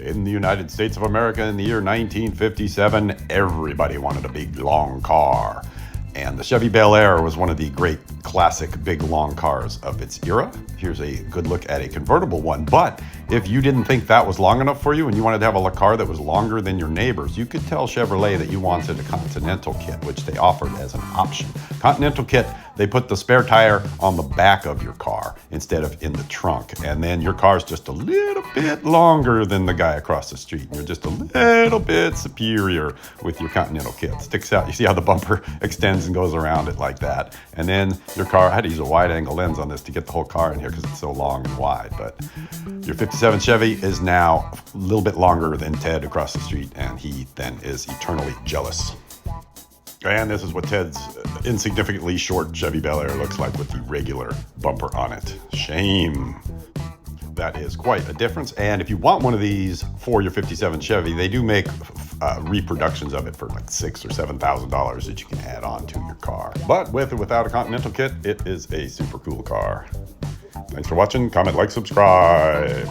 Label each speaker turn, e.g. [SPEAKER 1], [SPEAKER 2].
[SPEAKER 1] In the United States of America in the year 1957, everybody wanted a big, long car. And the Chevy Bel Air was one of the great classic big long cars of its era. Here's a good look at a convertible one. But if you didn't think that was long enough for you and you wanted to have a car that was longer than your neighbors, you could tell Chevrolet that you wanted a Continental kit, which they offered as an option. Continental kit, they put the spare tire on the back of your car instead of in the trunk. And then your car's just a little bit longer than the guy across the street. And you're just a little bit superior with your Continental kit. Sticks out. You see how the bumper extends and goes around it like that. And then your car, I had to use a wide angle lens on this to get the whole car in here because it's so long and wide. But your 57 Chevy is now a little bit longer than Ted across the street, and he then is eternally jealous. And this is what Ted's insignificantly short Chevy Bel Air looks like with the regular bumper on it. Shame. That is quite a difference. And if you want one of these for your 57 Chevy, they do make reproductions of it for like $6,000 or $7,000 that you can add on to your car. But with or without a Continental kit, it is a super cool car. Thanks for watching. Comment, like, subscribe.